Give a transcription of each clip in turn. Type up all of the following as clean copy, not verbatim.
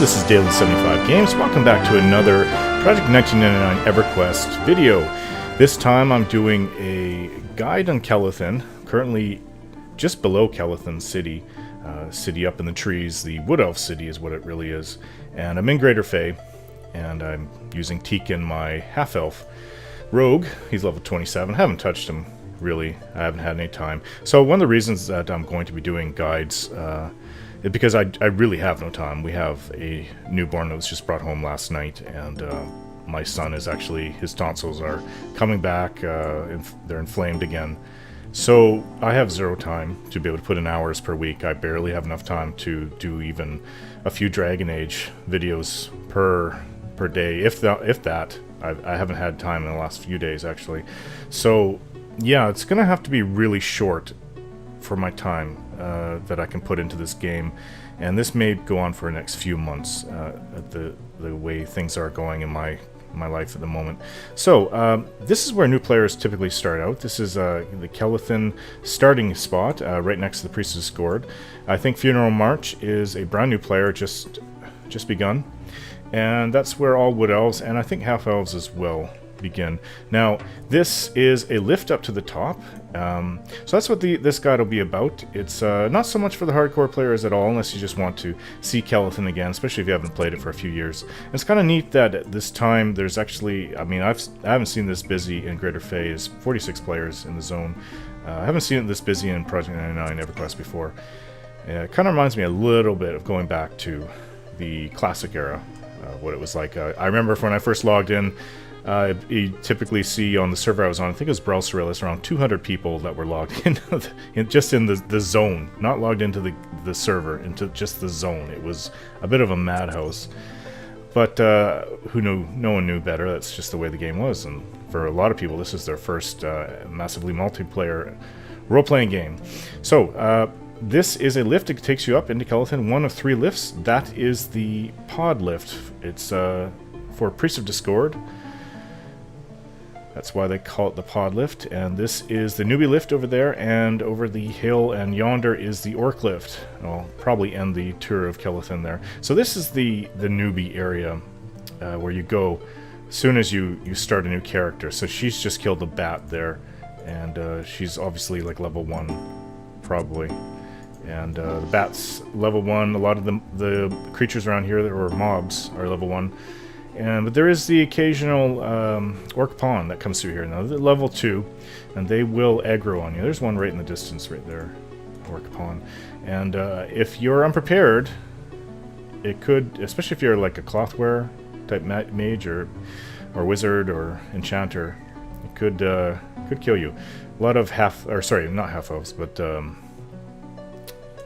this is Daily 75 Games. Welcome back to another Project 1999 EverQuest video. This time I'm doing a guide on Kelethin, currently just below Kelethin City. City up in the trees, the Wood Elf City is what it really is. And I'm in Greater Fae, and I'm using Teakin, my half-elf rogue. He's level 27. I haven't touched him, really. I haven't had any time. So one of the reasons that I'm going to be doing guides is because I really have no time. We have a newborn that was just brought home last night, and my son is actually, his tonsils are coming back, they're inflamed again. So I have zero time to be able to put in hours per week. I barely have enough time to do even a few Dragon Age videos per day, if that. I haven't had time in the last few days, actually. So yeah, it's gonna have to be really short for my time that I can put into this game, and this may go on for the next few months at the way things are going in my life at the moment. So this is where new players typically start out. This is the Kelethin starting spot, right next to the Priestess Gourd. I think Funeral March is a brand new player just begun, and that's where all Wood Elves and I think Half Elves as well begin. Now this is a lift up to the top, so that's what this guide will be about. It's not so much for the hardcore players at all, unless you just want to see Kelethin again, especially if you haven't played it for a few years. And it's kind of neat that at this time there's actually, I mean, I haven't seen this busy in Greater Fae. Is 46 players in the zone. I haven't seen it this busy in Project 99 EverQuest before. It kind of reminds me a little bit of going back to the classic era, what it was like. I remember when I first logged in, you typically see on the server I was on, I think it was Brawl Surrealist, around 200 people that were logged in, just in the zone, not logged into the server, into just the zone. It was a bit of a madhouse, but who knew? No one knew better. That's just the way the game was, and for a lot of people, this is their first massively multiplayer role-playing game. So this is a lift that takes you up into Kelethin, one of 3 lifts. That is the pod lift. It's for Priest of Discord. That's why they call it the pod lift. And this is the newbie lift over there, and over the hill and yonder is the orc lift. I'll probably end the tour of Kelethin there. So this is the newbie area where you go as soon as you start a new character. So she's just killed the bat there, and she's obviously like level 1 probably. And the bat's level 1. A lot of the creatures around here, or mobs, are level 1. But there is the occasional orc pawn that comes through here. Now they're level 2, and they will aggro on you. There's one right in the distance right there, orc pawn. And if you're unprepared, it could, especially if you're like a clothwear type mage or wizard or enchanter, it could kill you. A lot of not half elves, but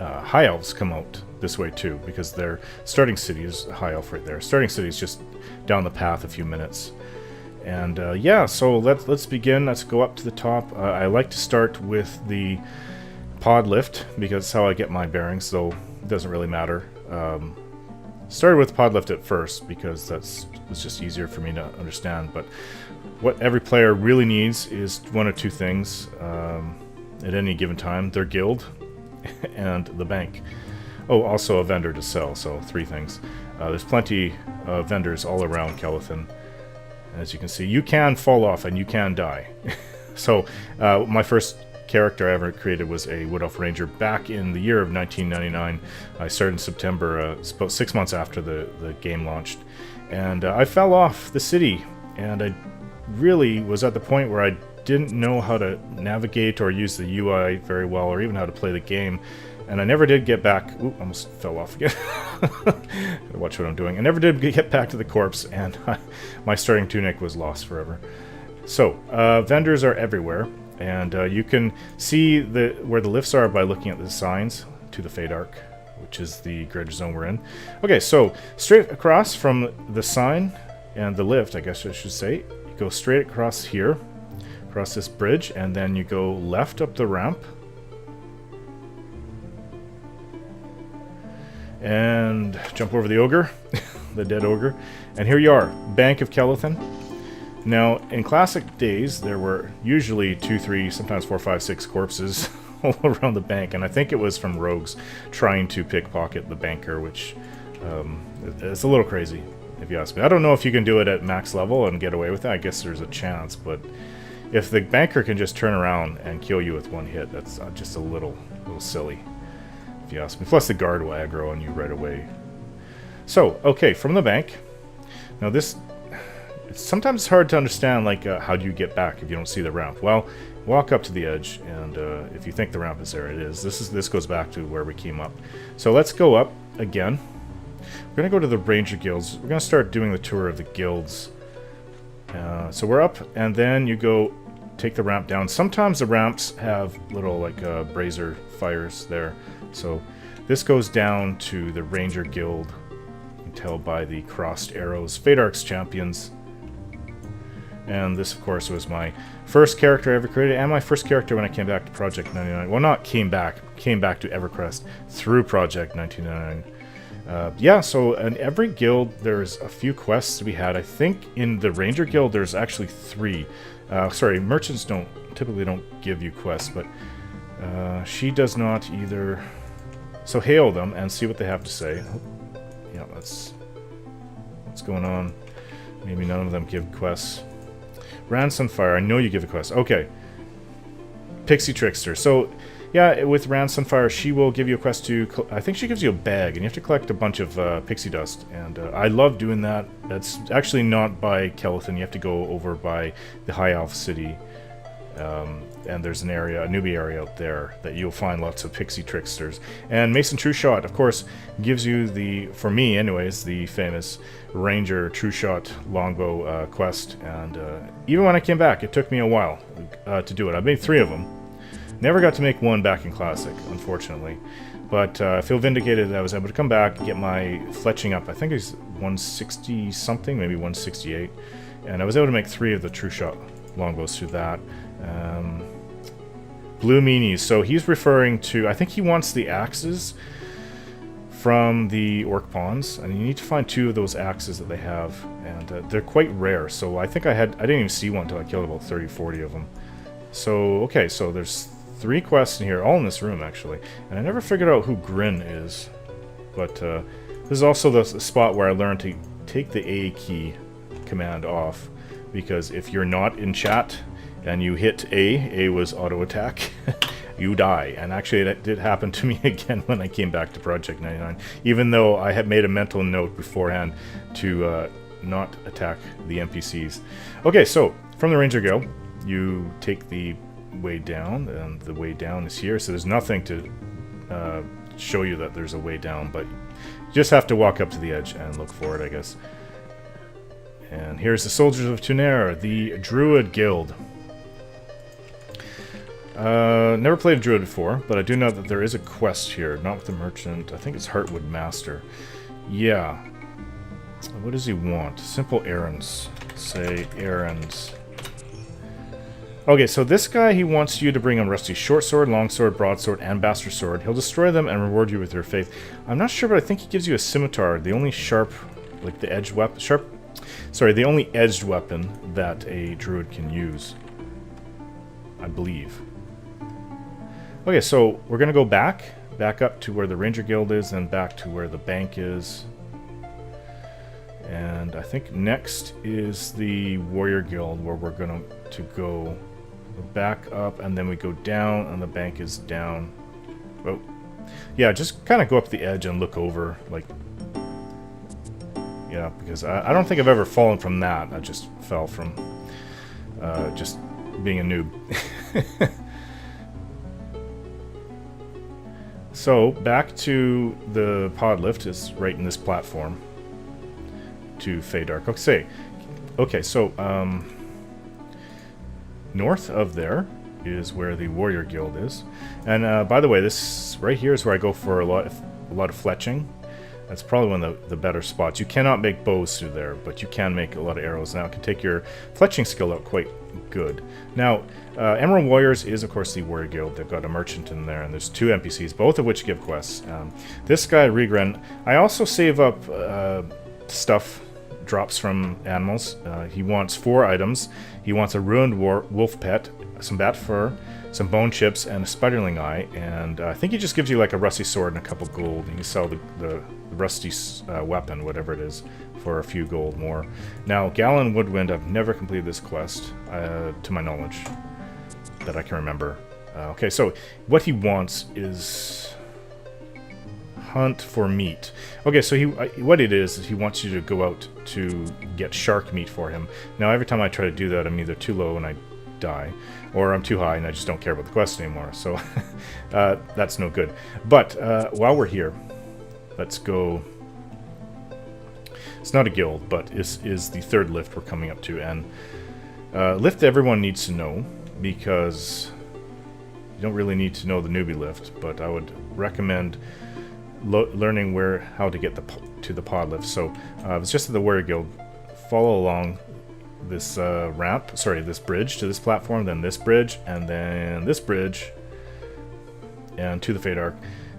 high elves come out this way too, because their starting city is high elf right there. Starting city is just down the path a few minutes. And yeah, so let's begin. Let's go up to the top. I like to start with the pod lift because that's how I get my bearings, so it doesn't really matter. Started with pod lift at first because it's just easier for me to understand, but what every player really needs is one of 2 things at any given time: their guild and the bank. Oh, also a vendor to sell, so 3 things. There's plenty of vendors all around Kelethin. As you can see, you can fall off and you can die. So my first character I ever created was a Wood Elf Ranger back in the year of 1999. I started in September, about 6 months after the game launched. And I fell off the city, and I really was at the point where I didn't know how to navigate or use the UI very well, or even how to play the game. And I never did get back. Ooh, almost fell off again. Watch what I'm doing. I never did get back to the corpse, and my starting tunic was lost forever. So, vendors are everywhere, and you can see where the lifts are by looking at the signs to the Fade Arc, which is the greater zone we're in. Okay, so straight across from the sign and the lift, I guess I should say, you go straight across here, across this bridge, and then you go left up the ramp, and jump over the ogre, the dead ogre, and here you are, Bank of Kelethin. Now, in classic days, there were usually 2, 3, sometimes 4, 5, 6 corpses all around the bank, and I think it was from rogues trying to pickpocket the banker, which It's a little crazy, if you ask me. I don't know if you can do it at max level and get away with it. I guess there's a chance, but if the banker can just turn around and kill you with one hit, that's just a little silly, if you ask me. Plus the guard will aggro on you right away. So, okay, from the bank. Now this, sometimes it's hard to understand, like, how do you get back if you don't see the ramp? Well, walk up to the edge, and if you think the ramp is there, it is. This goes back to where we came up. So let's go up again. We're going to go to the Ranger Guilds. We're going to start doing the tour of the guilds. So we're up, and then you go take the ramp down. Sometimes the ramps have little, like, brazier fires there. So this goes down to the Ranger Guild. You can tell by the crossed arrows. Fadark's champions. And this, of course, was my first character I ever created, and my first character when I came back to Project 99. Well, not came back to EverQuest through Project 1999. Yeah, so in every guild, there's a few quests to be had. I think in the Ranger Guild, there's actually 3. Sorry, merchants typically don't give you quests, but she does not either. So hail them and see what they have to say. Yeah, that's what's going on. Maybe none of them give quests. Ransom Fire, I know you give a quest. Okay. Pixie Trickster. So, yeah, with Ransom Fire, she will give you a quest to... I think she gives you a bag, and you have to collect a bunch of pixie dust. And I love doing that. That's actually not by Kelethin. You have to go over by the High Elf City. And there's an area, a newbie area out there, that you'll find lots of Pixie Tricksters. And Mason True Shot, of course, gives you the, for me anyways, the famous Ranger True Shot longbow quest. And even when I came back, it took me a while to do it. I made 3 of them. Never got to make one back in Classic, unfortunately. But I feel vindicated that I was able to come back and get my fletching up. I think it's 160 something, maybe 168. And I was able to make 3 of the True Shot longbows through that. Blue Meanies, so he's referring to, I think he wants the axes from the Orc Pawns, and you need to find 2 of those axes that they have, and they're quite rare, so I think I didn't even see one until I killed about 30-40 of them. So, okay, so there's 3 quests in here, all in this room actually, and I never figured out who Grin is, but this is also the spot where I learned to take the A key command off, because if you're not in chat and you hit A was auto attack, you die. And actually that did happen to me again when I came back to Project 99, even though I had made a mental note beforehand to not attack the NPCs. Okay, so from the Ranger Guild, you take the way down, and the way down is here, so there's nothing to show you that there's a way down, but you just have to walk up to the edge and look for it, I guess. And here's the Soldiers of Tuner, the Druid Guild. Never played a Druid before, but I do know that there is a quest here, not with the Merchant. I think it's Heartwood Master. Yeah. What does he want? Simple errands. Say errands. Okay, so this guy, he wants you to bring him Rusty Short Sword, Long Sword, Broadsword, and Bastard Sword. He'll destroy them and reward you with your faith. I'm not sure, but I think he gives you a Scimitar, the only sharp, like the edged weapon, the only edged weapon that a Druid can use. I believe. Okay, so we're going to go back up to where the Ranger Guild is, and back to where the bank is. And I think next is the Warrior Guild, where we're going to go back up, and then we go down, and the bank is down. Oh, yeah, just kind of go up the edge and look over, like, yeah, because I don't think I've ever fallen from that. I just fell from just being a noob. So, back to the pod lift is right in this platform to Fadark. Okay, so, north of there is where the Warrior Guild is. And, by the way, this right here is where I go for a lot of fletching. That's probably one of the better spots. You cannot make bows through there, but you can make a lot of arrows. Now, it can take your fletching skill up quite good. Now, Emerald Warriors is, of course, the Warrior Guild. They've got a merchant in there, and there's 2 NPCs, both of which give quests. This guy, Regren, I also save up stuff drops from animals. He wants 4 items. He wants a ruined wolf pet, some bat fur, some bone chips, and a spiderling eye. And I think he just gives you like a rusty sword and a couple gold. And you sell the rusty weapon, whatever it is, for a few gold more. Now, Gallon Woodwind, I've never completed this quest, to my knowledge, that I can remember. Okay, so what he wants is hunt for meat. Okay, so what it is he wants you to go out to get shark meat for him. Now, every time I try to do that, I'm either too low and I die, or I'm too high and I just don't care about the quest anymore. So that's no good. But while we're here, let's go. It's not a guild, but is the 3rd lift we're coming up to, and lift everyone needs to know, because you don't really need to know the newbie lift, but I would recommend learning how to get to the pod lift. So it's just at the warrior guild. Follow along this this bridge to this platform, then this bridge, and then this bridge, and to the Fade Arc.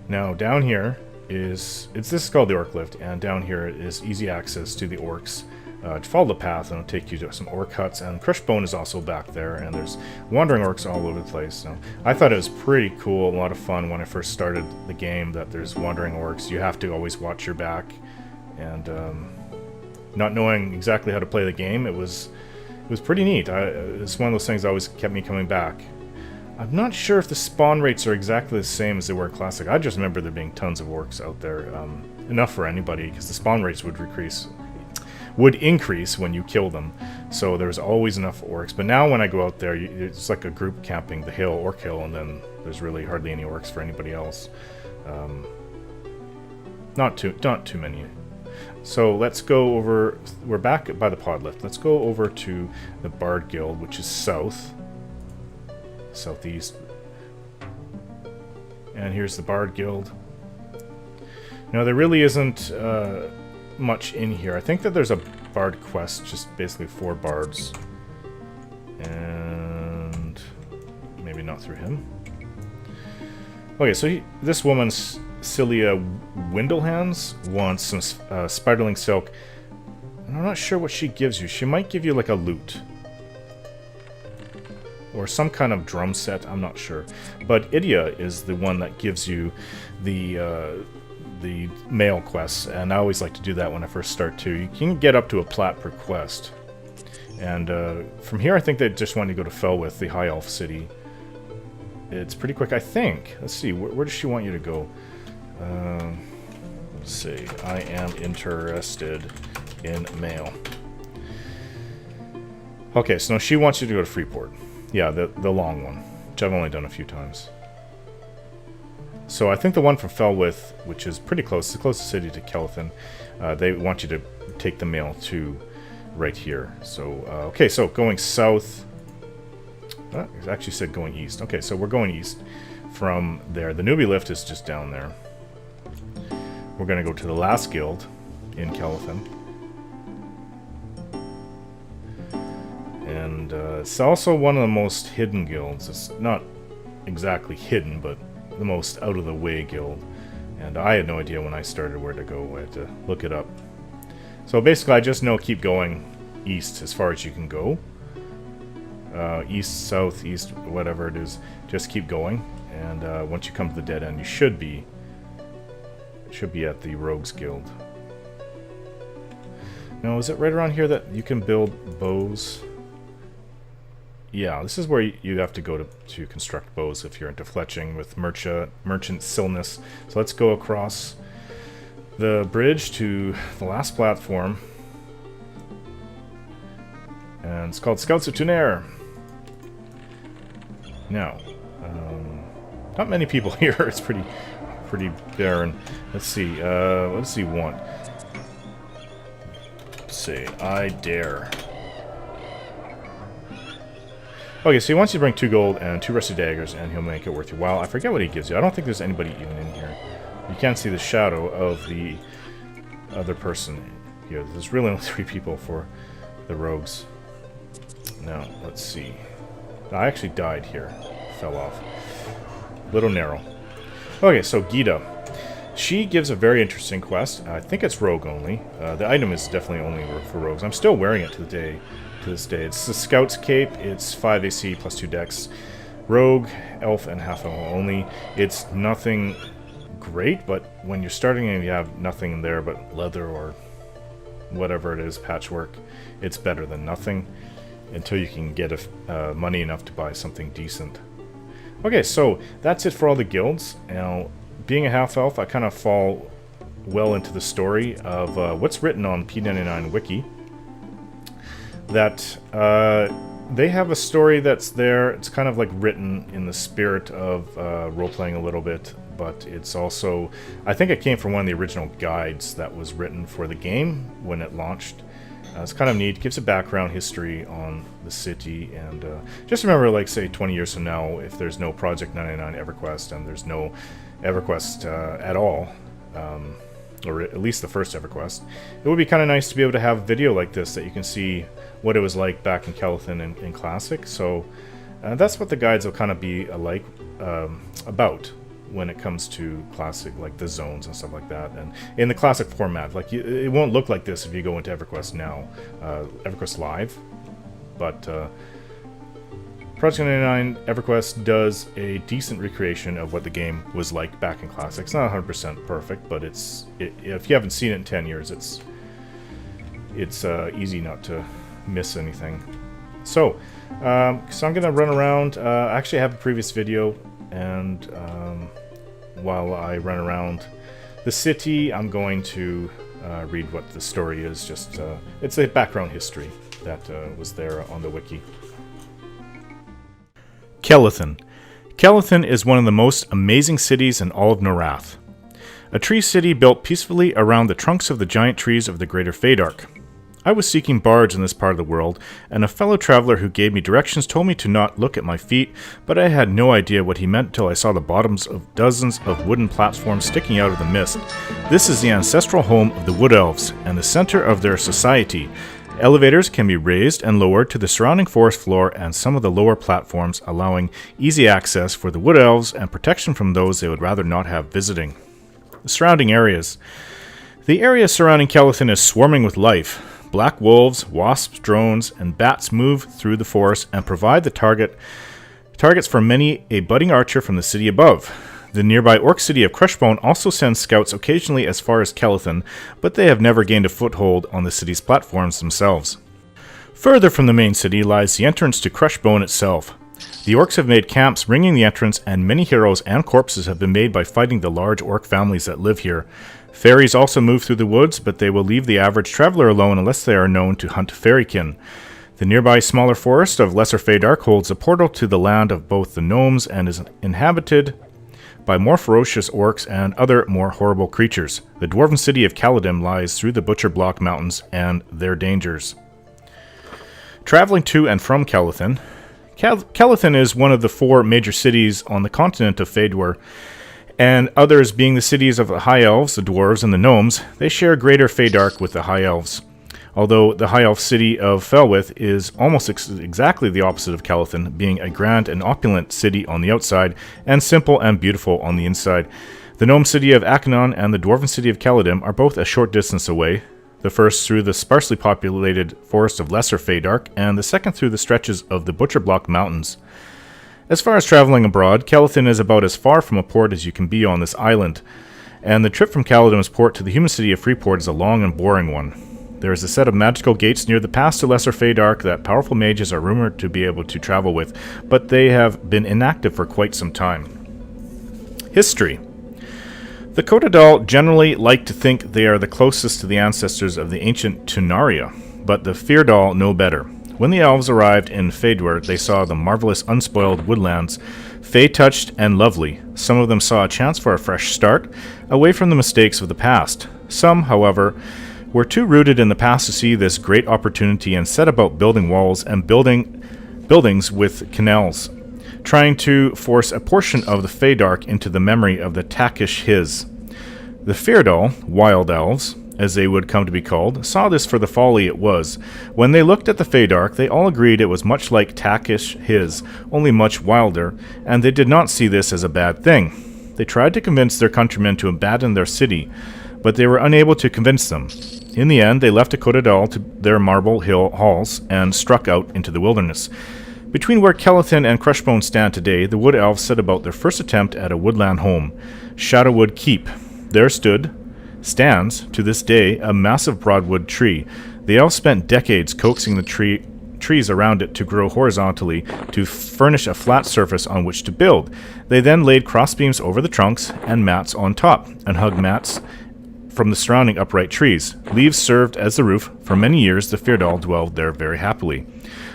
Now down here this is called the Orc Lift, and down here is easy access to the orcs. To follow the path, and it'll take you to some orc huts, and Crushed Bone is also back there, and there's wandering orcs all over the place. So I thought it was pretty cool, a lot of fun when I first started the game, that there's wandering orcs. You have to always watch your back, and not knowing exactly how to play the game, it was pretty neat. It's one of those things that always kept me coming back. I'm not sure if the spawn rates are exactly the same as they were in Classic. I just remember there being tons of orcs out there, enough for anybody, because the spawn rates would increase when you kill them, so there's always enough orcs. But now when I go out there, it's like a group camping the hill, orc hill, and then there's really hardly any orcs for anybody else. Not too many. So let's go over. We're back by the pod lift. Let's go over to the Bard Guild, which is southeast, and here's the Bard Guild. Now there really isn't much in here. I think that there's a bard quest, just basically 4 bards, and maybe not through him. Okay, so this woman, Cilia Windlehands, wants some spiderling silk, and I'm not sure what she gives you. She might give you like a lute or some kind of drum set, I'm not sure. But Idia is the one that gives you the mail quests, and I always like to do that when I first start too. You can get up to a plat per quest, and from here I think they just want to go to Felwith, the High Elf city. It's pretty quick, I think. Let's see, where does she want you to go? Let's see, I am interested in mail. Okay, so she wants you to go to Freeport. Yeah, the long one, which I've only done a few times. So I think the one from Felwith, which is pretty close, the closest city to Kelethin, they want you to take the mail to right here. So, okay, so going south. It actually said going east. Okay, so we're going east from there. The newbie lift is just down there. We're going to go to the last guild in Kelethin. And it's also one of the most hidden guilds. It's not exactly hidden, but the most out-of-the-way guild. And I had no idea when I started where to go. I had to look it up. So basically I just know keep going east as far as you can go. East, south, east, whatever it is. Just keep going. And once you come to the dead end, you should be at the Rogues Guild. Now, is it right around here that you can build bows? Yeah, this is where you have to go to construct bows if you're into fletching with merchant Silness. So let's go across the bridge to the last platform. And it's called Scouts of Tunair. Now, not many people here. It's pretty barren. Let's see. What does he want? Let's see. I dare. Okay, so he wants you to bring 2 gold and 2 rusty daggers, and he'll make it worth your while. I forget what he gives you. I don't think there's anybody even in here. You can't see the shadow of the other person here. There's really only 3 people for the rogues. Now, let's see. I actually died here. Fell off. Little narrow. Okay, so Gita. She gives a very interesting quest. I think it's rogue only. The item is definitely only for rogues. I'm still wearing it to this day. It's the Scout's Cape. It's 5 AC plus 2 dex. Rogue, elf, and half elf only. It's nothing great, but when you're starting and you have nothing in there but leather or whatever it is, patchwork, it's better than nothing until you can get money enough to buy something decent. Okay, so that's it for all the guilds. Now, being a half-elf, I kind of fall well into the story of what's written on P99 Wiki. That they have a story that's there. It's kind of like written in the spirit of role-playing a little bit, but it's also, I think it came from one of the original guides that was written for the game when it launched. It's kind of neat. It gives a background history on the city, and just remember, like, say 20 years from now, if there's no Project 99 EverQuest and there's no EverQuest at all, or at least the first EverQuest, it would be kind of nice to be able to have a video like this that you can see what it was like back in Kelethin in Classic. So that's what the guides will kind of be about when it comes to Classic, like the zones and stuff like that. And in the Classic format, like, it won't look like this if you go into EverQuest now, EverQuest Live, but Project 99 EverQuest does a decent recreation of what the game was like back in Classic. It's not 100% perfect, but if you haven't seen it in 10 years, it's easy not to miss anything. So I'm gonna run around. Actually, I have a previous video, and while I run around the city, I'm going to read what the story is. Just it's a background history that was there on the wiki. Kelethin. Kelethin is one of the most amazing cities in all of Norath. A tree city built peacefully around the trunks of the giant trees of the Greater Fadark. I was seeking bards in this part of the world, and a fellow traveler who gave me directions told me to not look at my feet, but I had no idea what he meant until I saw the bottoms of dozens of wooden platforms sticking out of the mist. This is the ancestral home of the Wood Elves, and the center of their society. Elevators can be raised and lowered to the surrounding forest floor and some of the lower platforms, allowing easy access for the Wood Elves and protection from those they would rather not have visiting. The surrounding areas. The area surrounding Kelethin is swarming with life. Black wolves, wasps, drones, and bats move through the forest and provide the targets for many a budding archer from the city above. The nearby orc city of Crushbone also sends scouts occasionally as far as Kelethin, but they have never gained a foothold on the city's platforms themselves. Further from the main city lies the entrance to Crushbone itself. The orcs have made camps ringing the entrance, and many heroes and corpses have been made by fighting the large orc families that live here. Fairies also move through the woods, but they will leave the average traveler alone unless they are known to hunt fairykin. The nearby smaller forest of Lesser Fadark holds a portal to the land of both the gnomes and is inhabited by more ferocious orcs and other more horrible creatures. The dwarven city of Kelethin lies through the Butcher Block Mountains and their dangers. Traveling to and from Kelethin. Kelethin is one of the 4 major cities on the continent of Faedwar, and others being the cities of the High Elves, the Dwarves, and the Gnomes. They share Greater Fadark with the High Elves. Although the High Elf city of Felwith is almost exactly the opposite of Kelethin, being a grand and opulent city on the outside, and simple and beautiful on the inside. The Gnome city of Akanon and the Dwarven city of Kelethin are both a short distance away, the first through the sparsely populated forest of Lesser Fadark, and the second through the stretches of the Butcher Block Mountains. As far as traveling abroad, Kelethin is about as far from a port as you can be on this island, and the trip from Kelethin's port to the human city of Freeport is a long and boring one. There is a set of magical gates near the pass to Lesser Fadark that powerful mages are rumored to be able to travel with, but they have been inactive for quite some time. History. The Kotadal generally like to think they are the closest to the ancestors of the ancient Tunaria, but the Fyrdahl know better. When the elves arrived in Faedwar, they saw the marvelous unspoiled woodlands, fey-touched and lovely. Some of them saw a chance for a fresh start, away from the mistakes of the past. Some, however, were too rooted in the past to see this great opportunity and set about building walls and buildings with canals, trying to force a portion of the Fadark into the memory of the Takish His. The Fyrdahl, Wild Elves, as they would come to be called, saw this for the folly it was. When they looked at the Fadark, they all agreed it was much like Takish His, only much wilder, and they did not see this as a bad thing. They tried to convince their countrymen to abandon their city, but they were unable to convince them. In the end, they left Citadel to their marble hill halls and struck out into the wilderness. Between where Kelethin and Crushbone stand today, the Wood Elves set about their first attempt at a woodland home, Shadowwood Keep. There stands, to this day, a massive broadwood tree. The elves spent decades coaxing the trees around it to grow horizontally to furnish a flat surface on which to build. They then laid crossbeams over the trunks and mats on top, and hung mats from the surrounding upright trees. Leaves served as the roof. For many years, the Fyrdahl dwelled there very happily.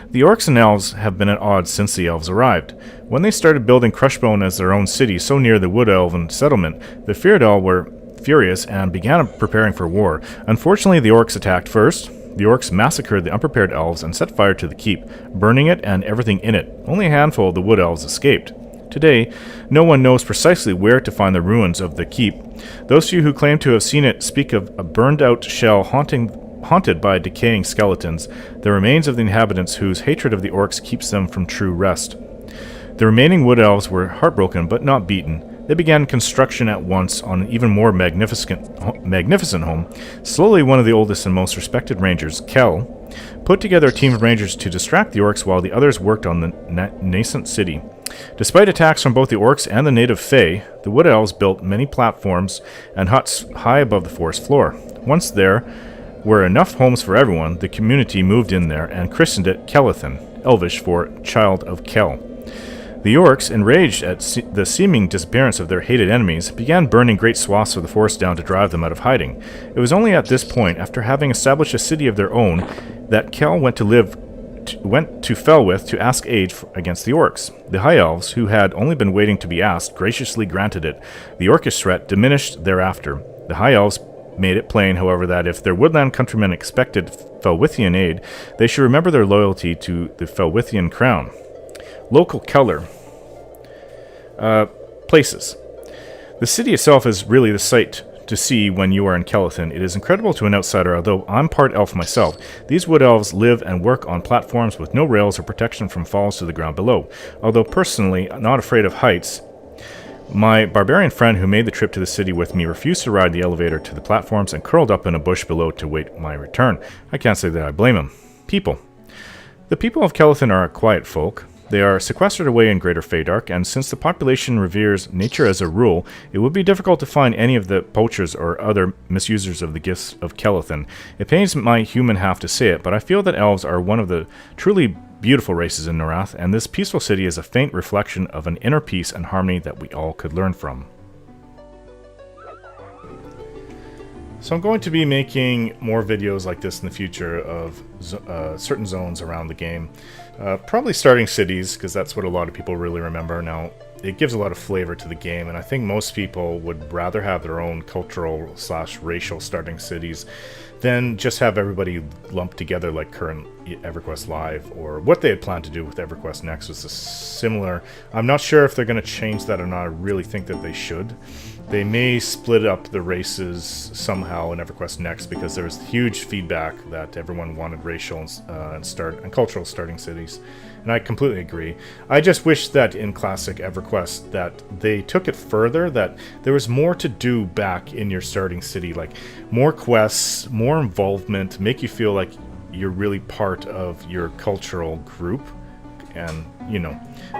The orcs and elves have been at odds since the elves arrived. When they started building Crushbone as their own city so near the Wood Elven settlement, the Fyrdahl were furious and began preparing for war. Unfortunately, the orcs attacked first. The orcs massacred the unprepared elves and set fire to the keep, burning it and everything in it. Only a handful of the Wood Elves escaped. Today, no one knows precisely where to find the ruins of the keep. Those few who claim to have seen it speak of a burned-out shell haunted by decaying skeletons, the remains of the inhabitants whose hatred of the orcs keeps them from true rest. The remaining Wood Elves were heartbroken but not beaten. They began construction at once on an even more magnificent home. Slowly, one of the oldest and most respected rangers, Kel, put together a team of rangers to distract the orcs while the others worked on the nascent city. Despite attacks from both the orcs and the native Fae, the Wood Elves built many platforms and huts high above the forest floor. Once there were enough homes for everyone, the community moved in there and christened it Kelethin, Elvish for Child of Kel. The orcs, enraged at the seeming disappearance of their hated enemies, began burning great swaths of the forest down to drive them out of hiding. It was only at this point, after having established a city of their own, that Kel went to Felwith to ask aid against the orcs. The High Elves, who had only been waiting to be asked, graciously granted it. The orcish threat diminished thereafter. The High Elves made it plain, however, that if their woodland countrymen expected Felwithian aid, they should remember their loyalty to the Felwithian crown. Local color. Places. The city itself is really the sight to see when you are in Kelethin. It is incredible to an outsider, although I'm part elf myself. These wood elves live and work on platforms with no rails or protection from falls to the ground below. Although personally not afraid of heights, my barbarian friend who made the trip to the city with me refused to ride the elevator to the platforms and curled up in a bush below to wait my return. I can't say that I blame him. People. The people of Kelethin are a quiet folk. They are sequestered away in Greater Feydark, and since the population reveres nature as a rule, it would be difficult to find any of the poachers or other misusers of the gifts of Kelethin. It pains my human half to say it, but I feel that elves are one of the truly beautiful races in Norath, and this peaceful city is a faint reflection of an inner peace and harmony that we all could learn from. So I'm going to be making more videos like this in the future of certain zones around the game. Probably starting cities, because that's what a lot of people really remember. Now, it gives a lot of flavor to the game, and I think most people would rather have their own cultural/racial starting cities than just have everybody lumped together like current EverQuest Live, or what they had planned to do with EverQuest Next was similar. I'm not sure if they're going to change that or not. I really think that they should. They may split up the races somehow in EverQuest Next, because there was huge feedback that everyone wanted racial and cultural starting cities, and I completely agree. I just wish that in classic EverQuest that they took it further, that there was more to do back in your starting city, like more quests, more involvement, make you feel like you're really part of your cultural group, and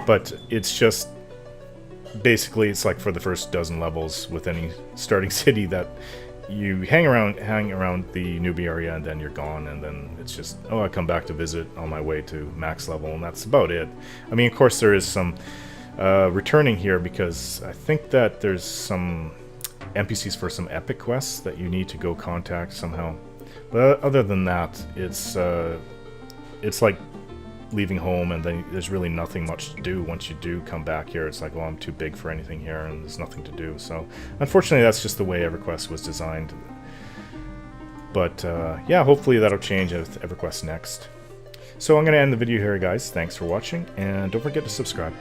but it's just basically it's like for the first dozen levels with any starting city that you hang around the newbie area and then you're gone, and then it's just, oh, I come back to visit on my way to max level, and that's about it. I mean, of course there is some returning here, because I think that there's some NPCs for some epic quests that you need to go contact somehow, but other than that it's like leaving home, and then there's really nothing much to do once you do come back here. It's like, well, I'm too big for anything here, and there's nothing to do. So unfortunately that's just the way EverQuest was designed. But yeah, hopefully that'll change with EverQuest Next. So I'm going to end the video here, guys. Thanks for watching, and don't forget to subscribe.